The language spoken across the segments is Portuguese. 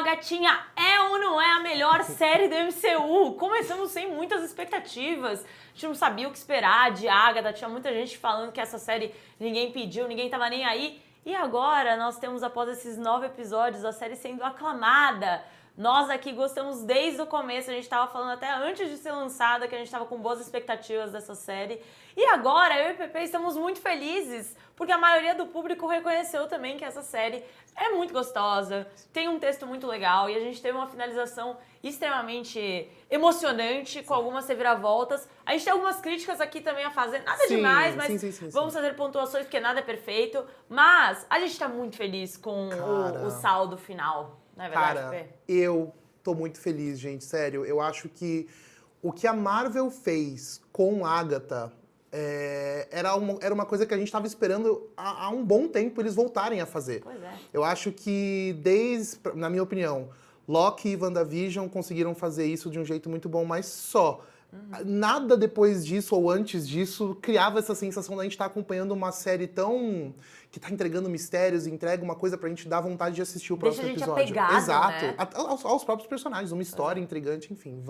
A Gatinha é ou não é a melhor série do MCU? Começamos sem muitas expectativas. A gente não sabia o que esperar de Agatha. Tinha muita gente falando que essa série ninguém pediu, ninguém tava nem aí. E agora nós temos, após esses 9 episódios, a série sendo aclamada. Nós aqui gostamos desde o começo, a gente estava falando até antes de ser lançada que a gente estava com boas expectativas dessa série. E agora, eu e o Pepe estamos muito felizes, porque a maioria do público reconheceu também que essa série é muito gostosa, tem um texto muito legal e a gente teve uma finalização extremamente emocionante, com algumas reviravoltas. A gente tem algumas críticas aqui também a fazer, nada demais, mas vamos fazer pontuações porque nada é perfeito. Mas a gente está muito feliz com o saldo final. Não é verdade, Cara, eu tô muito feliz, gente, sério. Eu acho que o que a Marvel fez com Agatha era uma coisa que a gente tava esperando há um bom tempo eles voltarem a fazer. Pois é. Eu acho que na minha opinião, Loki e WandaVision conseguiram fazer isso de um jeito muito bom, mas só. Nada depois disso ou antes disso criava essa sensação da gente estar acompanhando uma série que tá entregando mistérios, entrega uma coisa pra gente dar vontade de assistir o próximo episódio. Deixa a gente apegado, exato. né? Aos próprios personagens, uma história intrigante, enfim.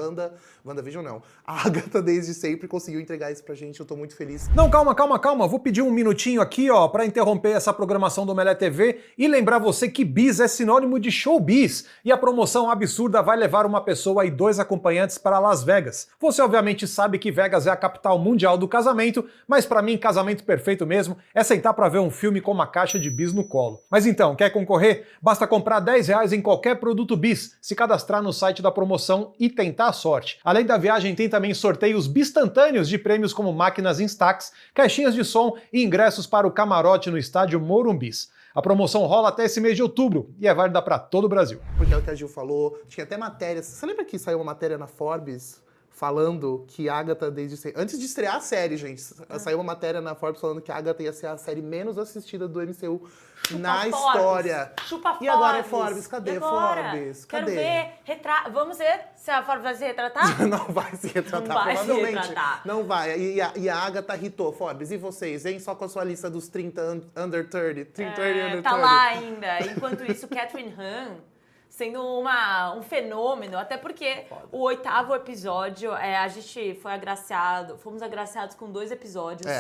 WandaVision não. A Agatha desde sempre conseguiu entregar isso pra gente, eu tô muito feliz. Não, calma. Vou pedir um minutinho aqui, ó, pra interromper essa programação do Melé TV e lembrar você que bis é sinônimo de showbiz e a promoção absurda vai levar uma pessoa e 2 acompanhantes para Las Vegas. Você obviamente sabe que Vegas é a capital mundial do casamento, mas pra mim casamento perfeito mesmo é sentar pra ver um filme com uma caixa de bis no colo. Mas então, quer concorrer? Basta comprar R$10 em qualquer produto bis, se cadastrar no site da promoção e tentar a sorte. Além da viagem, tem também sorteios bistantâneos de prêmios como máquinas Instax, caixinhas de som e ingressos para o camarote no estádio Morumbis. A promoção rola até esse mês de outubro e é válida para todo o Brasil. Porque é o que a Gil falou, tinha até matérias. Você lembra que saiu uma matéria na Forbes falando que Agatha, antes de estrear a série, gente, saiu uma matéria na Forbes falando que Agatha ia ser a série menos assistida do MCU na história. Chupa E agora é Forbes? Cadê Forbes? Quero ver, vamos ver se a Forbes vai se retratar? Não vai se retratar, não vai provavelmente. Se retratar. Não vai. E a Agatha irritou, Forbes. E vocês, hein? Só com a sua lista dos 30 under 30. 30 under 30. Tá lá ainda. Enquanto isso, Catherine Han sendo um fenômeno, até porque o 8º episódio, a gente fomos agraciados com 2 episódios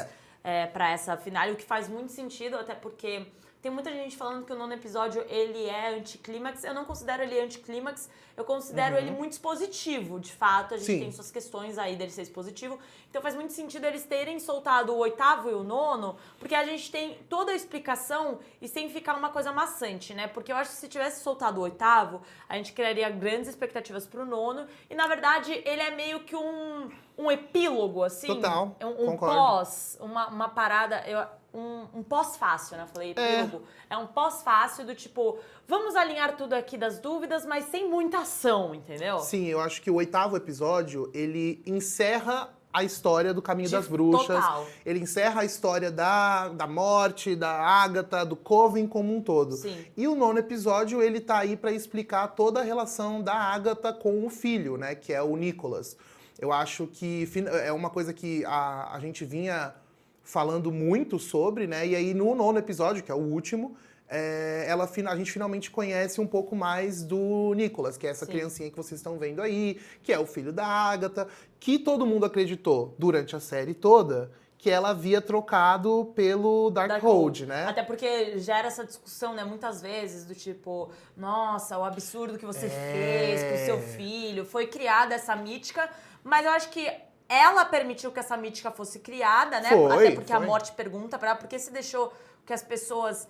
pra essa finale, o que faz muito sentido, até porque tem muita gente falando que o 9º episódio, ele é anticlímax. Eu não considero ele anticlímax, eu considero ele muito expositivo, de fato. A gente tem suas questões aí dele ser expositivo. Então faz muito sentido eles terem soltado o 8º e o 9º, porque a gente tem toda a explicação e sem ficar uma coisa maçante, né? Porque eu acho que se tivesse soltado o 8º, a gente criaria grandes expectativas pro 9º. E na verdade, ele é meio que um epílogo, assim. Total, um pós, uma parada... Um pós-fácil, né? Eu falei epílogo. É um pós-fácil do tipo, vamos alinhar tudo aqui das dúvidas, mas sem muita ação, entendeu? Sim, eu acho que o 8º episódio, ele encerra a história do Caminho das Bruxas. Total. Ele encerra a história da morte, da Agatha, do Coven como um todo. Sim. E o 9º episódio, ele tá aí pra explicar toda a relação da Agatha com o filho, né? Que é o Nicholas. Eu acho que é uma coisa que a gente vinha falando muito sobre, né? E aí no 9º episódio, que é o último, a gente finalmente conhece um pouco mais do Nicholas, que é essa criancinha que vocês estão vendo aí, que é o filho da Agatha, que todo mundo acreditou durante a série toda que ela havia trocado pelo Darkhold, né? Até porque gera essa discussão, né, muitas vezes, do tipo, nossa, o absurdo que você fez com o seu filho. Foi criada essa mítica, mas eu acho que ela permitiu que essa mítica fosse criada, né? Até porque a morte pergunta pra ela, por que você deixou que as pessoas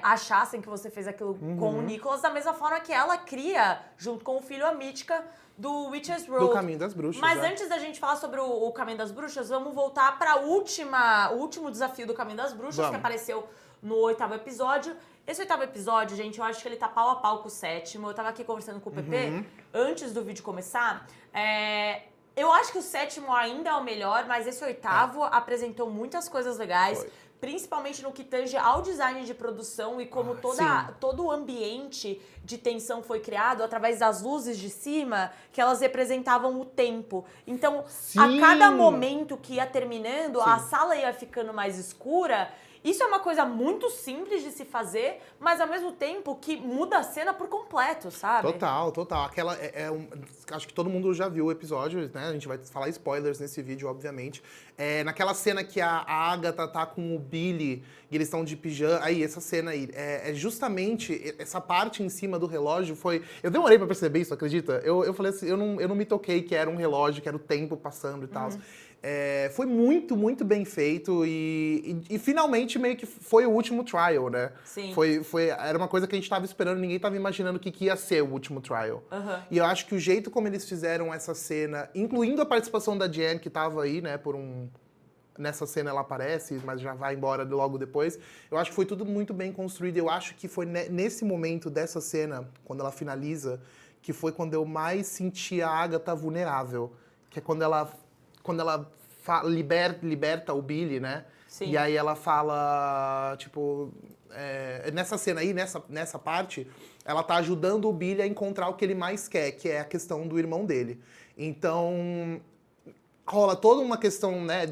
achassem que você fez aquilo com o Nicholas, da mesma forma que ela cria, junto com o filho, a mítica do Witch's Road. Do Caminho das Bruxas. Mas antes da gente falar sobre o Caminho das Bruxas, vamos voltar para o último desafio do Caminho das Bruxas, que apareceu no 8º episódio. Esse 8º episódio, gente, eu acho que ele tá pau a pau com o 7º. Eu tava aqui conversando com o Pepe antes do vídeo começar. Eu acho que o 7º ainda é o melhor, mas esse 8º apresentou muitas coisas legais. Principalmente no que tange ao design de produção e como todo o ambiente de tensão foi criado através das luzes de cima, que elas representavam o tempo. Então, a cada momento que ia terminando, a sala ia ficando mais escura isso é uma coisa muito simples de se fazer, mas ao mesmo tempo que muda a cena por completo, sabe? Total. Aquela acho que todo mundo já viu o episódio, né? A gente vai falar spoilers nesse vídeo, obviamente. Naquela cena que a Agatha tá com o Billy e eles estão de pijama. Aí, essa cena aí. É justamente essa parte em cima do relógio foi. Eu demorei pra perceber isso, acredita? Eu falei assim, eu não me toquei que era um relógio, que era o tempo passando e tal. Foi muito, muito bem feito e finalmente meio que foi o último trial, né? Sim. Era uma coisa que a gente tava esperando, ninguém tava imaginando o que ia ser o último trial. E eu acho que o jeito como eles fizeram essa cena, incluindo a participação da Jen, que tava aí, né, nessa cena ela aparece, mas já vai embora logo depois. Eu acho que foi tudo muito bem construído. Eu acho que foi nesse momento dessa cena, quando ela finaliza, que foi quando eu mais senti a Agatha vulnerável. Que é quando ela liberta o Billy, né? Sim. E aí ela fala, tipo... nessa cena aí, nessa parte, ela tá ajudando o Billy a encontrar o que ele mais quer, que é a questão do irmão dele. Então... rola toda uma questão, né,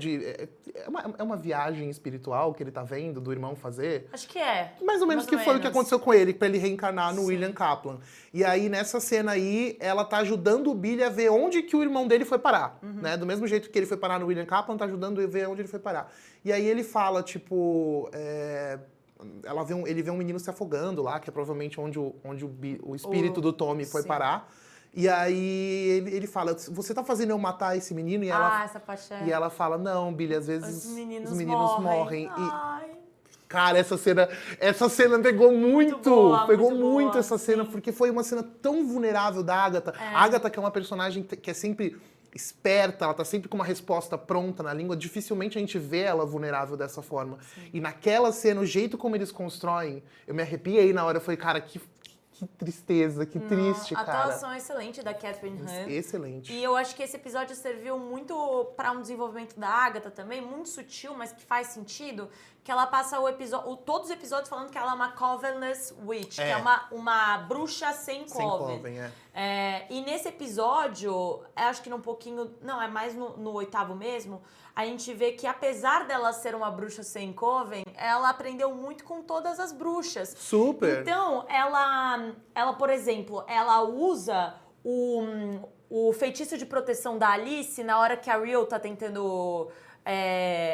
é uma viagem espiritual que ele tá vendo do irmão fazer. Acho que é. Mais ou menos que foi o que aconteceu com ele, pra ele reencarnar no William Kaplan. E aí, nessa cena aí, ela tá ajudando o Billy a ver onde que o irmão dele foi parar, né? Do mesmo jeito que ele foi parar no William Kaplan, tá ajudando ele a ver onde ele foi parar. E aí ele fala, tipo... ele vê um menino se afogando lá, que é provavelmente onde o espírito do Tommy foi parar. E aí ele fala, você tá fazendo eu matar esse menino? E essa parte e ela fala, não, Billy, às vezes os meninos morrem. Ai. Cara, essa cena pegou muito. Pegou muito essa cena, porque foi uma cena tão vulnerável da Agatha. A Agatha, que é uma personagem que é sempre esperta, ela tá sempre com uma resposta pronta na língua, dificilmente a gente vê ela vulnerável dessa forma. Sim. E naquela cena, o jeito como eles constroem, eu me arrepiei na hora, eu falei, cara, que tristeza, que triste, cara. A atuação excelente da Catherine Hahn. Excelente. E eu acho que esse episódio serviu muito para um desenvolvimento da Agatha também, muito sutil, mas que faz sentido, que ela passa todos os episódios falando que ela é uma covenless witch, que é uma bruxa sem coven. E nesse episódio, acho que é mais no 8º mesmo, a gente vê que apesar dela ser uma bruxa sem coven, ela aprendeu muito com todas as bruxas. Super! Então, ela por exemplo, ela usa o feitiço de proteção da Alice na hora que a Riel tá tentando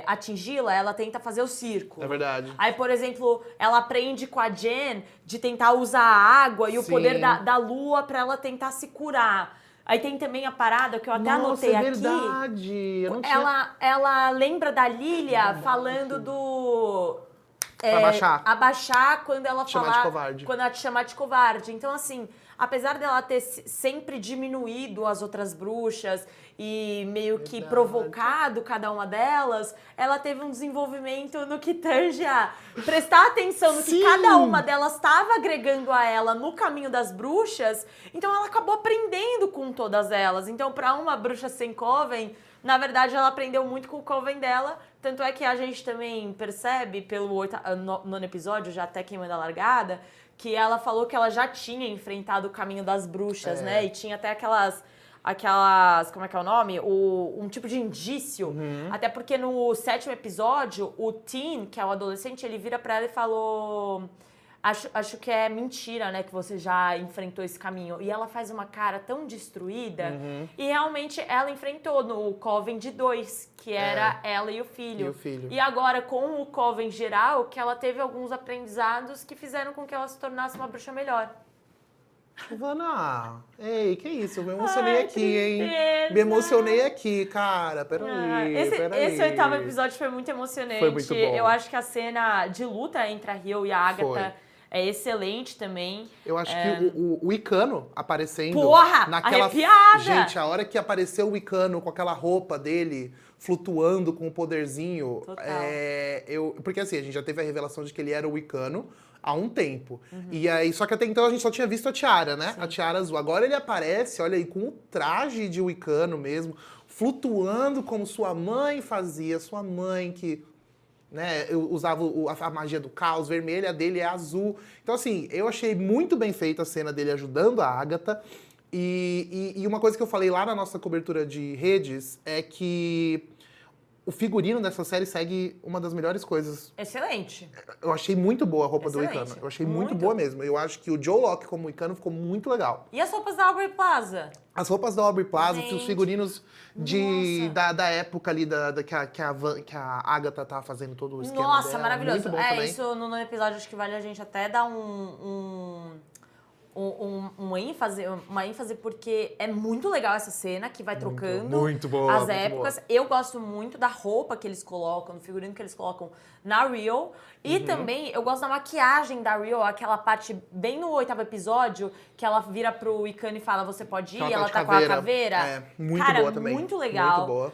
atingi-la, ela tenta fazer o círculo. É verdade. Aí, por exemplo, ela aprende com a Jen de tentar usar a água e o poder da lua pra ela tentar se curar. Aí tem também a parada que eu até anotei aqui. Nossa, é verdade. Eu não ela lembra da Lilia falando do... abaixar quando ela quando ela te chamar de covarde. Então, assim, apesar dela ter sempre diminuído as outras bruxas e meio que provocado cada uma delas, ela teve um desenvolvimento no que tange a prestar atenção no que cada uma delas estava agregando a ela no caminho das bruxas. Então ela acabou aprendendo com todas elas. Então, para uma bruxa sem coven, na verdade ela aprendeu muito com o coven dela. Tanto é que a gente também percebe pelo 9º episódio, já até queimando a largada, que ela falou que ela já tinha enfrentado o caminho das bruxas, né? E tinha até aquelas, como é que é o nome? Um tipo de indício. Até porque no 7º episódio, o teen, que é o adolescente, ele vira pra ela e falou... Acho que é mentira, né, que você já enfrentou esse caminho. E ela faz uma cara tão destruída. E realmente ela enfrentou no Coven de 2, que era ela e o filho. E agora, com o Coven geral, que ela teve alguns aprendizados que fizeram com que ela se tornasse uma bruxa melhor. Giovana, ei, que isso? Eu me emocionei aqui, hein? Me emocionei aqui, cara. Peraí. Esse 8º episódio foi muito emocionante. Foi muito bom. Eu acho que a cena de luta entre a Riel e a Agatha é excelente também. Eu acho que o Icano aparecendo... Porra! Arrepiada! Gente, a hora que apareceu o Icano com aquela roupa dele flutuando com o poderzinho... Total. Porque assim, a gente já teve a revelação de que ele era o Icano há um tempo. E aí, só que até então a gente só tinha visto a tiara, né? Sim. A tiara azul. Agora ele aparece, olha aí, com o traje de Wicano mesmo, flutuando como sua mãe fazia. Sua mãe que... né, usava a magia do caos, vermelha, a dele é azul. Então, assim, eu achei muito bem feita a cena dele ajudando a Agatha. E uma coisa que eu falei lá na nossa cobertura de redes é que o figurino dessa série segue uma das melhores coisas. Excelente. Eu achei muito boa a roupa do Excelente. Wicano. Eu achei muito boa mesmo. Eu acho que o Joe Locke como Wicano ficou muito legal. E as roupas da Aubrey Plaza? As roupas da Aubrey Plaza, Gente, os figurinos da época ali que a Agatha tá fazendo todo o esquema Nossa, dela. maravilhoso. Muito bom também. Isso no episódio acho que vale a gente até dar uma ênfase, porque é muito legal essa cena que vai trocando muito boa, as muito épocas. boa. Eu gosto muito da roupa que eles colocam, do figurino que eles colocam na Real. E também eu gosto da maquiagem da Real, aquela parte bem no 8º episódio, que ela vira pro Wiccan e fala, você pode ir, Ela tá ela de tá com caveira. a caveira. É, muito Cara, boa também. muito legal. Muito boa.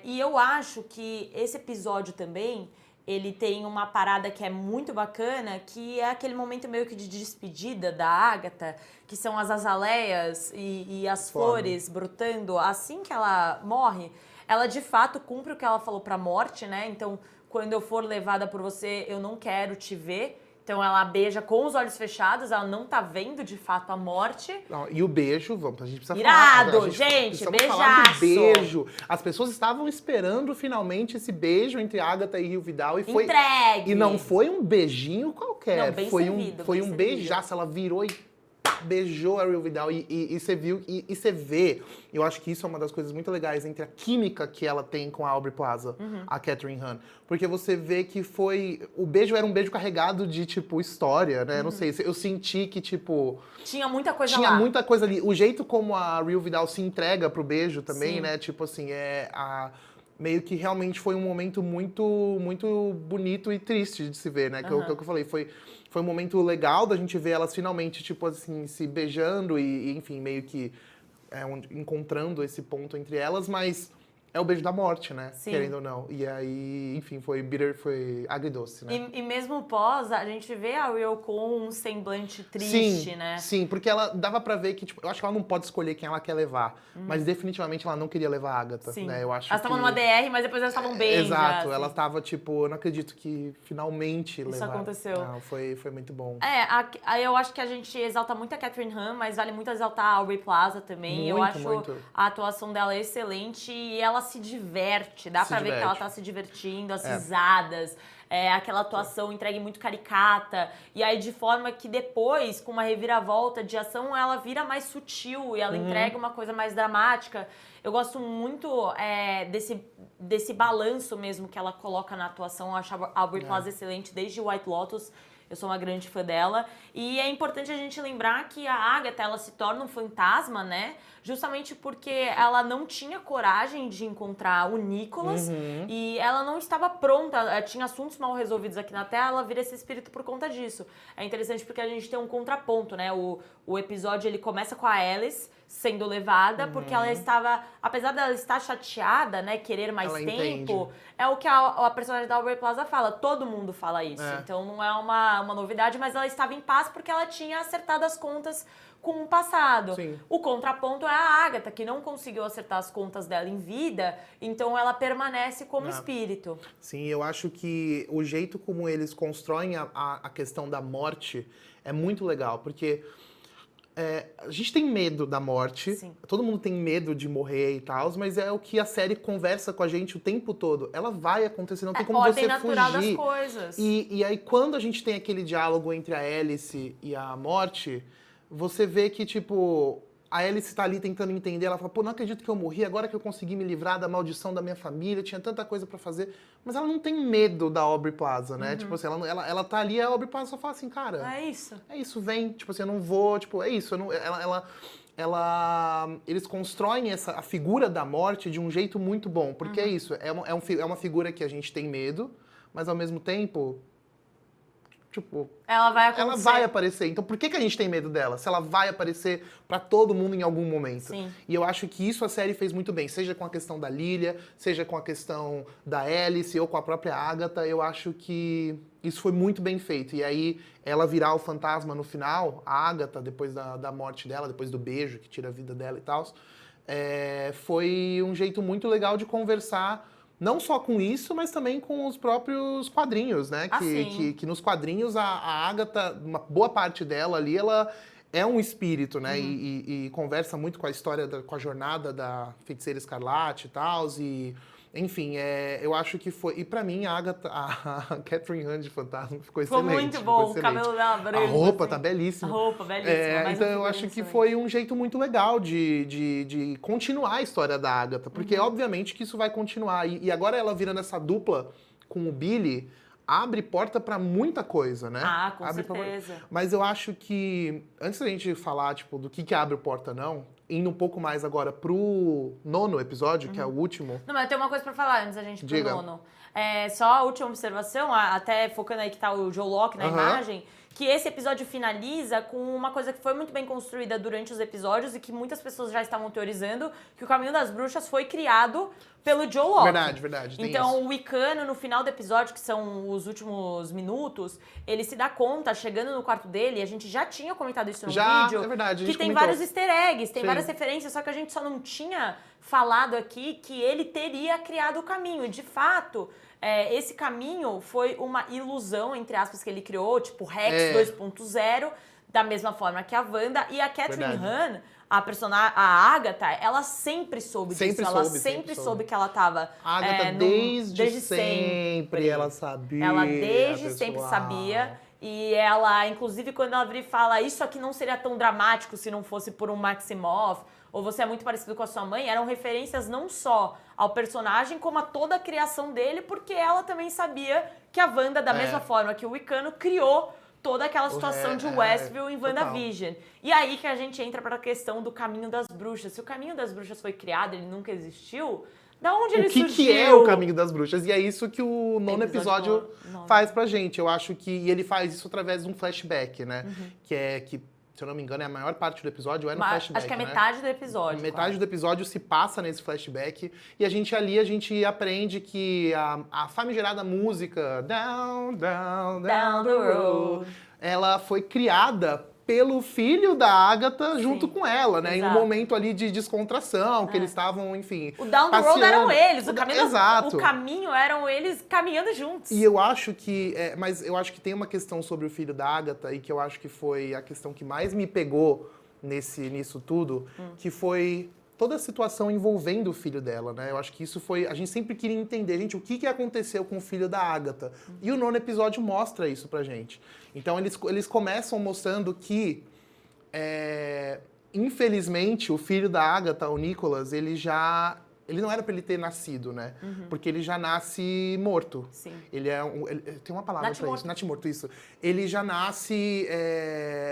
E eu acho que esse episódio também, ele tem uma parada que é muito bacana, que é aquele momento meio que de despedida da Agatha, que são as azaleias e as flores brotando. Assim que ela morre, ela de fato cumpre o que ela falou pra morte, né? Então, quando eu for levada por você, eu não quero te ver. Então ela beija com os olhos fechados, ela não tá vendo de fato a morte. Não, e o beijo, a gente precisa Irado, falar. gente, precisamos falar do beijaço. beijo. As pessoas estavam esperando finalmente esse beijo entre Agatha e Rio Vidal. E foi, Entregue! e não foi um beijinho qualquer. Não, bem foi servido, foi bem um servido. beijaço. Ela virou e beijou a Rio Vidal. E você viu, e você vê. Eu acho que isso é uma das coisas muito legais entre a química que ela tem com a Aubrey Plaza, a Catherine Hahn. Porque você vê que o beijo era um beijo carregado de, tipo, história, né? Não sei, eu senti que, tipo... Tinha muita coisa Tinha lá. muita coisa ali. O jeito como a Rio Vidal se entrega pro beijo também, Sim. né? Tipo assim, meio que realmente foi um momento muito, muito bonito e triste de se ver, né? Que é o que eu falei, foi um momento legal da gente ver elas finalmente, tipo assim, se beijando e enfim, meio que encontrando esse ponto entre elas, mas é o beijo da morte, né? Sim. Querendo ou não. E aí, enfim, foi agridoce, né? E mesmo pós, a gente vê a Real com um semblante triste, Sim, né? sim, porque ela dava pra ver que, tipo, eu acho que ela não pode escolher quem ela quer levar, mas definitivamente ela não queria levar a Agatha, Sim. né? Eu acho Elas estavam que... numa DR, mas depois elas estavam bem. Exato, já, ela assim. tava, tipo, eu não acredito que finalmente Isso levaram. aconteceu. Não, foi muito bom. Aí eu acho que a gente exalta muito a Catherine Hahn, mas vale muito exaltar a Aubrey Plaza também. Eu Muito, acho muito. a atuação dela excelente e ela se diverte. Dá pra ver que ela diverte. tá se divertindo, as risadas. Aquela atuação entregue muito caricata. E aí, de forma que depois, com uma reviravolta de ação, ela vira mais sutil e ela entrega uma coisa mais dramática. Eu gosto muito desse balanço mesmo que ela coloca na atuação. Eu acho a Aubrey Plaza excelente desde White Lotus. Eu sou uma grande fã dela. E é importante a gente lembrar que a Agatha, ela se torna um fantasma, né? Justamente porque ela não tinha coragem de encontrar o Nicholas. E ela não estava pronta. Tinha assuntos mal resolvidos aqui na Terra, ela vira esse espírito por conta disso. É interessante porque a gente tem um contraponto, né? O episódio, ele começa com a Alice sendo levada, porque ela estava, apesar dela estar chateada, né, querer mais Ela tempo, entende. é o que a personagem da Aubrey Plaza fala, todo mundo fala isso, então não é uma novidade, mas ela estava em paz porque ela tinha acertado as contas com o passado. Sim. O contraponto é a Agatha, que não conseguiu acertar as contas dela em vida, então ela permanece como espírito. Sim, eu acho que o jeito como eles constroem a questão da morte é muito legal, porque a gente tem medo da morte, Sim. todo mundo tem medo de morrer e tal, mas é o que a série conversa com a gente o tempo todo. Ela vai acontecer, não tem como ordem você natural fugir. das coisas. E aí, quando a gente tem aquele diálogo entre a Alice e a morte, você vê que, tipo, a Alice tá ali tentando entender, ela fala, pô, não acredito que eu morri, agora que eu consegui me livrar da maldição da minha família, tinha tanta coisa pra fazer. Mas ela não tem medo da Aubrey Plaza, né? Tipo assim, ela tá ali, a Aubrey Plaza só fala assim, cara... É isso. Vem. Tipo assim, eu não vou, tipo, é isso. Eu não, eles constroem a figura da morte de um jeito muito bom, porque é isso, é uma figura que a gente tem medo, mas ao mesmo tempo... Tipo, Ela vai acontecer. ela vai aparecer. Então por que a gente tem medo dela? Se ela vai aparecer pra todo mundo em algum momento. Sim. E eu acho que isso a série fez muito bem. Seja com a questão da Lilia, seja com a questão da Alice ou com a própria Agatha. Eu acho que isso foi muito bem feito. E aí ela virar o fantasma no final, a Agatha, depois da morte dela, depois do beijo que tira a vida dela e tal, foi um jeito muito legal de conversar. Não só com isso, mas também com os próprios quadrinhos, né? Que nos quadrinhos a Agatha, uma boa parte dela ali, ela é um espírito, né? E conversa muito com a história, com a jornada da Feiticeira Escarlate e tal. Enfim, eu acho que foi... E pra mim, a Agatha, a Catherine Hahn de Fantasma ficou Ficou excelente. muito bom, o excelente. cabelo dela branco. A roupa assim. tá belíssima. A roupa, belíssima. mais Então um eu acho figurino que excelente. foi um jeito muito legal de continuar a história da Agatha. Porque, obviamente, que isso vai continuar. E agora ela virando essa dupla com o Billy, abre porta pra muita coisa, né? Ah, com Abre certeza. Mas eu acho que, antes da gente falar, tipo, do que abre porta não, indo um pouco mais agora pro 9º episódio, que é o último. Não, mas tem uma coisa pra falar antes da gente ir pro Diga. 9º. Só a última observação, até focando aí que tá o Joe Locke na imagem, que esse episódio finaliza com uma coisa que foi muito bem construída durante os episódios e que muitas pessoas já estavam teorizando, que o Caminho das Bruxas foi criado pelo Joe Locke. Verdade. Tem Então, isso. o Wicano, no final do episódio, que são os últimos minutos, ele se dá conta, chegando no quarto dele, e a gente já tinha comentado isso no vídeo, é verdade, a que gente tem comentou. vários easter eggs, tem Sim. várias referências, só que a gente só não tinha falado aqui que ele teria criado o caminho. E, de fato, esse caminho foi uma ilusão, entre aspas, que ele criou, tipo Rex 2.0, da mesma forma que a Wanda. E a Catherine Hahn, a Agatha, ela sempre soube disso. Ela sempre soube que ela tava... A Agatha desde sempre ela sabia. Ela desde pessoal. sempre sabia. E ela, inclusive, quando ela vira e fala isso aqui não seria tão dramático se não fosse por um Maximoff, ou você é muito parecido com a sua mãe, eram referências não só ao personagem, como a toda a criação dele, porque ela também sabia que a Wanda, da mesma forma que o Wicano, criou toda aquela situação de Westview em WandaVision. E aí que a gente entra para a questão do Caminho das Bruxas. Se o Caminho das Bruxas foi criado, ele nunca existiu, da onde ele surgiu? O que é o Caminho das Bruxas? E é isso que o 9º episódio nove. faz pra gente. Eu acho que... E ele faz isso através de um flashback, né? Que, se eu não me engano, é a maior parte do episódio é no flashback, acho que é né? metade do episódio. Metade do episódio se passa nesse flashback. E a gente aprende que a famigerada música Down the Road, ela foi criada pelo filho da Agatha junto com ela, né? Exato. Em um momento ali de descontração, que eles estavam, enfim, O Down the Road eram eles, Exato. o caminho eram eles caminhando juntos. E eu acho que... mas eu acho que tem uma questão sobre o filho da Agatha, e que eu acho que foi a questão que mais me pegou nisso tudo, que foi toda a situação envolvendo o filho dela, né? Eu acho que isso foi... A gente sempre queria entender, gente, o que aconteceu com o filho da Agatha. E o 9º episódio mostra isso pra gente. Então, eles começam mostrando que, infelizmente, o filho da Agatha, o Nicholas, ele não era pra ele ter nascido, né? Porque ele já nasce morto. Sim. Ele tem uma palavra pra Natimorto. isso, natimorto, isso. Ele já nasce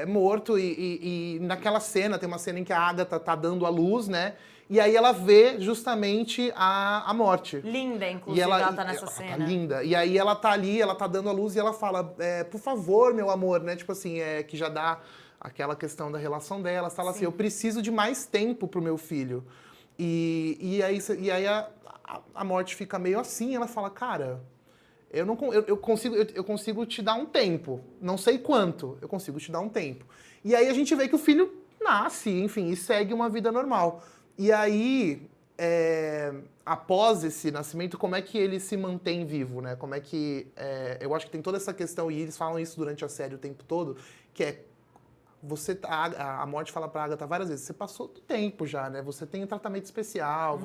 morto e naquela cena, tem uma cena em que a Agatha tá dando a luz, né? E aí ela vê justamente a morte. Linda, inclusive, ela tá nessa cena. Tá linda. E aí ela tá ali, ela tá dando a luz e ela fala, por favor, meu amor, né? Tipo assim, que já dá aquela questão da relação dela. Ela fala assim, eu preciso de mais tempo pro meu filho. E aí a morte fica meio assim, ela fala, cara, eu consigo te dar um tempo. Não sei quanto, eu consigo te dar um tempo. E aí a gente vê que o filho nasce, enfim, e segue uma vida normal. E aí, após esse nascimento, como é que ele se mantém vivo, né? Como é que... eu acho que tem toda essa questão, e eles falam isso durante a série o tempo todo, que é... a morte fala pra Agatha várias vezes, você passou do tempo já, né? Você tem um tratamento especial,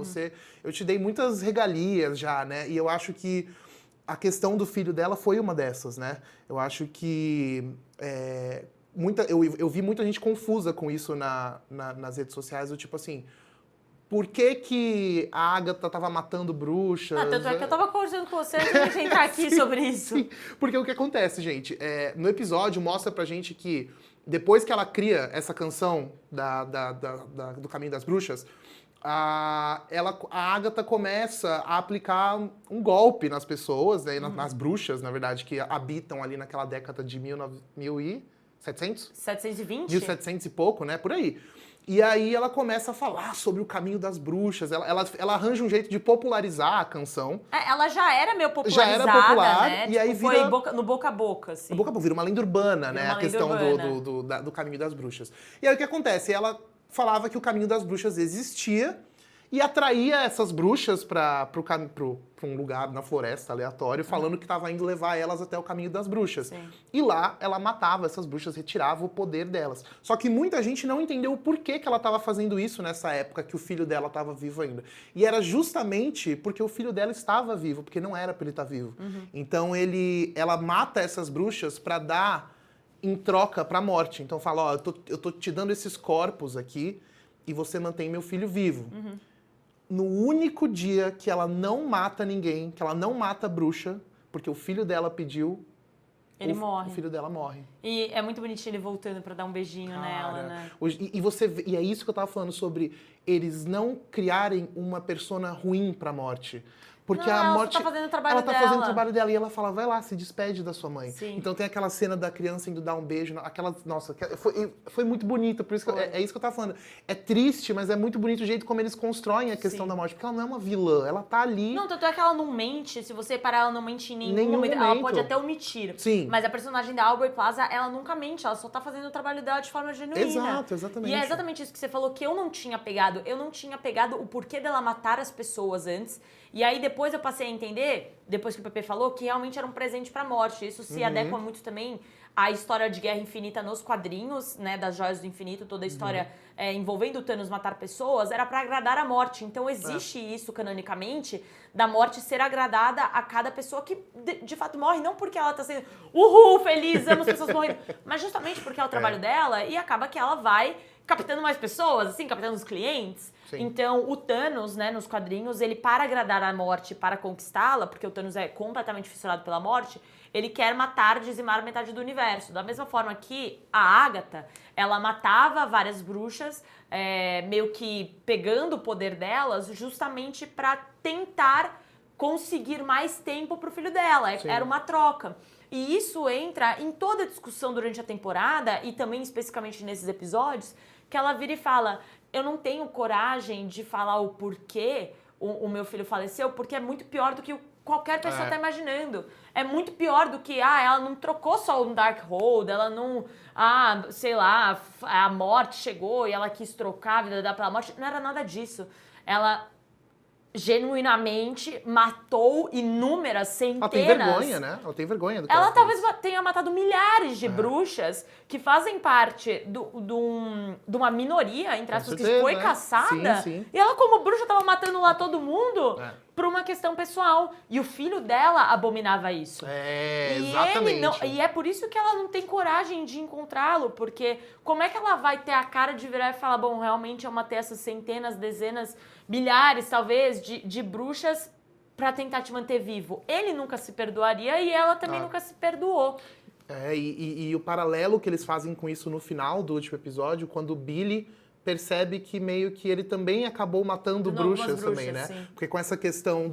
eu te dei muitas regalias já, né? E eu acho que a questão do filho dela foi uma dessas, né? Eu acho que... eu vi muita gente confusa com isso nas redes sociais, do tipo assim... Por que a Agatha tava matando bruxas? Tanto é que eu tava conversando com você antes de a gente entrar aqui sobre isso. Sim, porque o que acontece, gente, no episódio mostra pra gente que depois que ela cria essa canção do Caminho das Bruxas, a Agatha começa a aplicar um golpe nas pessoas, né, nas bruxas, na verdade, que habitam ali naquela década de 1700? 720? 1700 e pouco, né, por aí. E aí ela começa a falar sobre o Caminho das Bruxas, ela arranja um jeito de popularizar a canção. Ela já era meio popularizada, já era popular, né? e aí tipo, vira... foi no boca a boca, assim. No boca a boca, vira uma lenda urbana, né? A questão do Caminho das Bruxas. E aí o que acontece? Ela falava que o Caminho das Bruxas existia e atraía essas bruxas pra um lugar na floresta aleatório, falando que estava indo levar elas até o caminho das bruxas. Sim. E lá ela matava essas bruxas, retirava o poder delas. Só que muita gente não entendeu o porquê que ela estava fazendo isso nessa época que o filho dela estava vivo ainda. E era justamente porque o filho dela estava vivo, porque não era para ele estar vivo. Então ela mata essas bruxas para dar em troca para a morte. Então fala, ó, eu tô te dando esses corpos aqui e você mantém meu filho vivo. No único dia que ela não mata ninguém, que ela não mata a bruxa, porque o filho dela pediu, Ele morre. O filho dela morre. E é muito bonitinho ele voltando pra dar um beijinho nela, né? E é isso que eu tava falando sobre eles não criarem uma persona ruim pra morte. Porque Não, a ela morte. só tá fazendo o trabalho ela tá dela. fazendo o trabalho dela e ela fala, vai lá, se despede da sua mãe. Sim. Então tem aquela cena da criança indo dar um beijo, nossa, foi muito bonito, por isso que é isso que eu tava falando. É triste, mas é muito bonito o jeito como eles constroem a questão Sim. da morte, porque ela não é uma vilã, ela tá ali. Não, tanto é que ela não mente, se você parar, ela não mente em nenhum Nenhum momento. Ela momento. pode até omitir. Sim. Mas a personagem da Aubrey Plaza, ela nunca mente, ela só tá fazendo o trabalho dela de forma genuína. Exato, exatamente. E é exatamente isso que você falou, que eu não tinha pegado. Eu não tinha pegado o porquê dela matar as pessoas antes. E aí depois eu passei a entender, depois que o Pepe falou, que realmente era um presente pra morte. Isso se adequa muito também à história de Guerra Infinita nos quadrinhos, né, das Joias do Infinito, toda a história envolvendo o Thanos matar pessoas, era pra agradar a morte. Então existe isso, canonicamente, da morte ser agradada a cada pessoa que de fato morre, não porque ela tá sendo uhul, feliz, amo as pessoas morrendo, mas justamente porque é o trabalho dela e acaba que ela vai captando mais pessoas, assim, captando os clientes. Sim. Então, o Thanos, né, nos quadrinhos, ele para agradar a morte, para conquistá-la, porque o Thanos é completamente fissurado pela morte, ele quer matar, dizimar metade do universo. Da mesma forma que a Agatha, ela matava várias bruxas, meio que pegando o poder delas, justamente para tentar conseguir mais tempo pro filho dela. Sim. Era uma troca. E isso entra em toda a discussão durante a temporada, e também especificamente nesses episódios, que ela vira e fala, eu não tenho coragem de falar o porquê o meu filho faleceu, porque é muito pior do que qualquer pessoa tá imaginando. É muito pior do que, ela não trocou só um Darkhold, ela não, sei lá, a morte chegou e ela quis trocar a vida dela pela morte. Não era nada disso. Ela genuinamente matou inúmeras centenas. Ela tem vergonha, né? Ela tem vergonha do que Ela fez. talvez tenha matado milhares de bruxas que fazem parte de uma minoria, entre aspas, que certeza, foi né? caçada. Sim, sim. E ela, como bruxa, tava matando lá todo mundo por uma questão pessoal. E o filho dela abominava isso. Exatamente. E é por isso que ela não tem coragem de encontrá-lo, porque como é que ela vai ter a cara de virar e falar, bom, realmente eu matei essas centenas, dezenas, milhares, talvez, de bruxas pra tentar te manter vivo? Ele nunca se perdoaria e ela também nunca se perdoou. E o paralelo que eles fazem com isso no final do último episódio, quando o Billy percebe que meio que ele também acabou matando bruxas também, né? Sim. Porque com essa questão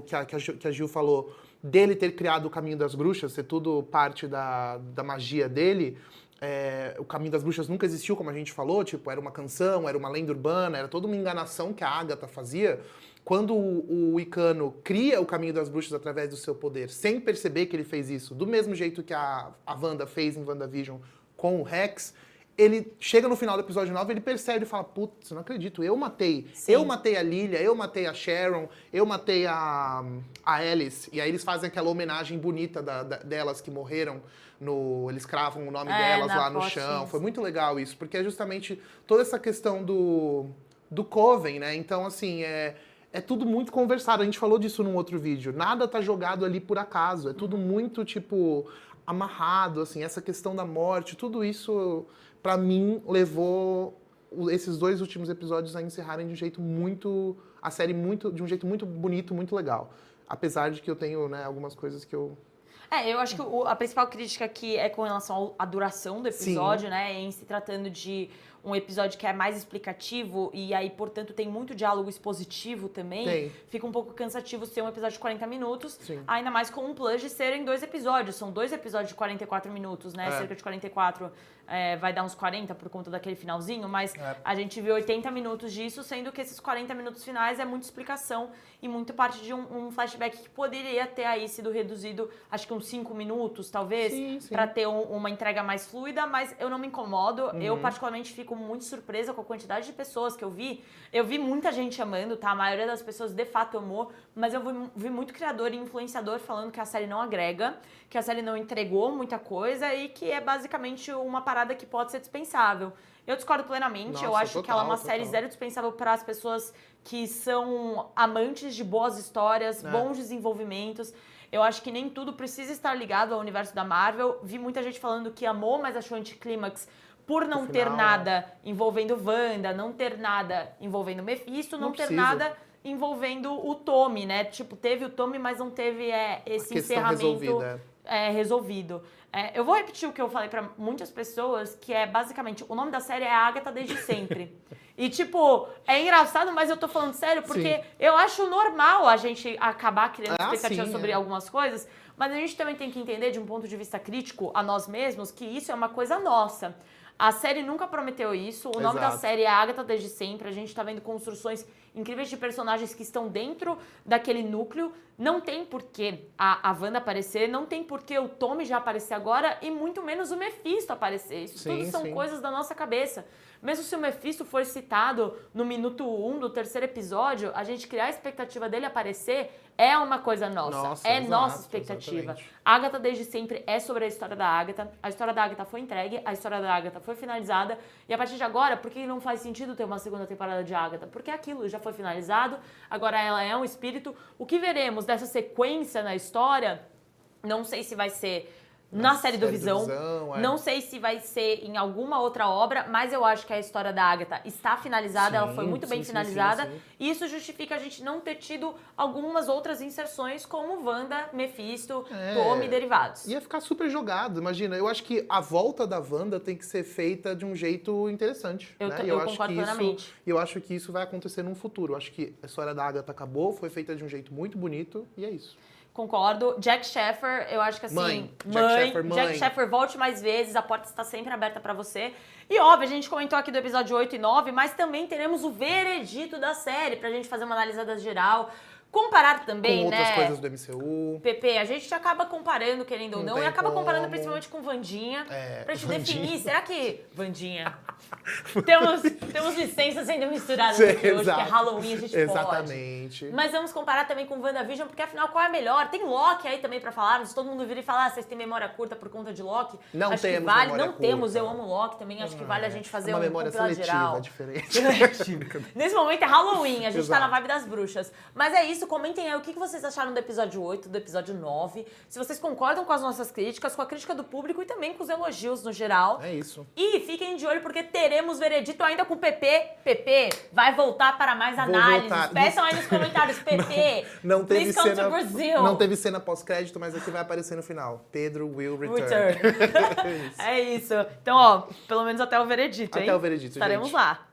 que a Gil falou, dele ter criado o Caminho das Bruxas, ser tudo parte da magia dele, o Caminho das Bruxas nunca existiu, como a gente falou, tipo, era uma canção, era uma lenda urbana, era toda uma enganação que a Agatha fazia. Quando o Wicano cria o Caminho das Bruxas através do seu poder, sem perceber que ele fez isso, do mesmo jeito que a Wanda fez em WandaVision com o Rex, ele chega no final do episódio 9, ele percebe e fala, putz, não acredito, eu matei. Sim. Eu matei a Lilia, eu matei a Sharon, eu matei a Alice. E aí eles fazem aquela homenagem bonita delas que morreram, eles cravam o nome delas lá no chão. Foi muito legal isso, porque é justamente toda essa questão do Coven, né? Então, assim, é tudo muito conversado. A gente falou disso num outro vídeo. Nada tá jogado ali por acaso. É tudo muito, tipo, amarrado, assim. Essa questão da morte, tudo isso, pra mim, levou esses 2 últimos episódios a encerrarem de um jeito muito... A série de um jeito muito bonito, muito legal. Apesar de que eu tenho, né, algumas coisas que eu... Eu acho que a principal crítica aqui é com relação à duração do episódio, né? Em se tratando de um episódio que é mais explicativo e aí, portanto, tem muito diálogo expositivo também. Fica um pouco cansativo ser um episódio de 40 minutos, ainda mais com um plus de serem 2 episódios. São 2 episódios de 44 minutos, né? Cerca de 44, vai dar uns 40 por conta daquele finalzinho, mas a gente viu 80 minutos disso, sendo que esses 40 minutos finais é muita explicação e muito parte de um flashback que poderia ter aí sido reduzido, acho que uns 5 minutos, talvez, pra ter uma entrega mais fluida, mas eu não me incomodo. Eu, particularmente, fico fico muito surpresa com a quantidade de pessoas que eu vi. Eu vi muita gente amando, tá? A maioria das pessoas de fato amou, mas eu vi muito criador e influenciador falando que a série não agrega, que a série não entregou muita coisa e que é basicamente uma parada que pode ser dispensável. Eu discordo plenamente, Nossa, eu acho que ela é uma total. série zero dispensável para as pessoas que são amantes de boas histórias, bons desenvolvimentos. Eu acho que nem tudo precisa estar ligado ao universo da Marvel. Vi muita gente falando que amou, mas achou anticlímax por não ter nada envolvendo Wanda, não ter nada envolvendo Mephisto, não ter precisa. nada envolvendo o Tommy, né? Tipo, teve o Tommy, mas não teve esse encerramento resolvido. Eu vou repetir o que eu falei pra muitas pessoas, que é basicamente, o nome da série é Agatha desde sempre. E tipo, é engraçado, mas eu tô falando sério, porque eu acho normal a gente acabar criando expectativas sobre algumas coisas, mas a gente também tem que entender, de um ponto de vista crítico, a nós mesmos, que isso é uma coisa nossa. A série nunca prometeu isso, o nome da série é Agatha desde sempre, a gente tá vendo construções incríveis de personagens que estão dentro daquele núcleo. Não tem porquê a Wanda aparecer, não tem porquê o Tommy já aparecer agora e muito menos o Mephisto aparecer. Isso tudo são coisas da nossa cabeça. Mesmo se o Mephisto for citado no minuto 1 do terceiro episódio, a gente criar a expectativa dele aparecer é uma coisa nossa. Nossa expectativa. Exatamente. Agatha desde sempre é sobre a história da Agatha. A história da Agatha foi entregue, a história da Agatha foi finalizada. E a partir de agora, por que não faz sentido ter uma segunda temporada de Agatha? Porque aquilo já foi finalizado, agora ela é um espírito. O que veremos dessa sequência na história, não sei se vai ser na série do Visão, não sei se vai ser em alguma outra obra, mas eu acho que a história da Agatha está finalizada, ela foi muito bem finalizada, e isso justifica a gente não ter tido algumas outras inserções como Wanda, Mephisto, Tommy e derivados. Ia ficar super jogado, imagina. Eu acho que a volta da Wanda tem que ser feita de um jeito interessante. Eu concordo plenamente. E eu acho que isso vai acontecer no futuro. Eu acho que a história da Agatha acabou, foi feita de um jeito muito bonito, e é isso. Concordo. Jack Sheffer, eu acho que assim... Jack Sheffer, volte mais vezes, a porta está sempre aberta pra você. E óbvio, a gente comentou aqui do episódio 8 e 9, mas também teremos o veredito da série, pra gente fazer uma analisada geral. Comparar também, com outras né? coisas do MCU. Pepe, a gente acaba comparando, querendo ou não, e acaba comparando principalmente com Vandinha, pra gente definir, será que... Vandinha. temos licença sendo misturadas aqui hoje, que é Halloween, a gente Exatamente. pode. Mas vamos comparar também com WandaVision, porque afinal, qual é a melhor? Tem Loki aí também pra falar, se todo mundo vir e falar, vocês têm memória curta por conta de Loki. Não acho temos que vale. memória Não temos, curta. eu amo Loki também, acho que vale a gente fazer uma um memória compilado seletiva, geral. diferente. Nesse momento é Halloween, a gente tá na vibe das bruxas. Mas é isso, comentem aí o que vocês acharam do episódio 8, do episódio 9. Se vocês concordam com as nossas críticas, com a crítica do público e também com os elogios no geral. É isso. E fiquem de olho porque teremos veredito ainda com o PP. PP vai voltar para mais análises. Peçam aí nos comentários, PP. Não teve please come cena, to Brazil. não teve cena pós-crédito, mas aqui vai aparecer no final. Pedro will return. É isso. Então, ó, pelo menos até o veredito, hein? Até o veredito, Estaremos gente. lá.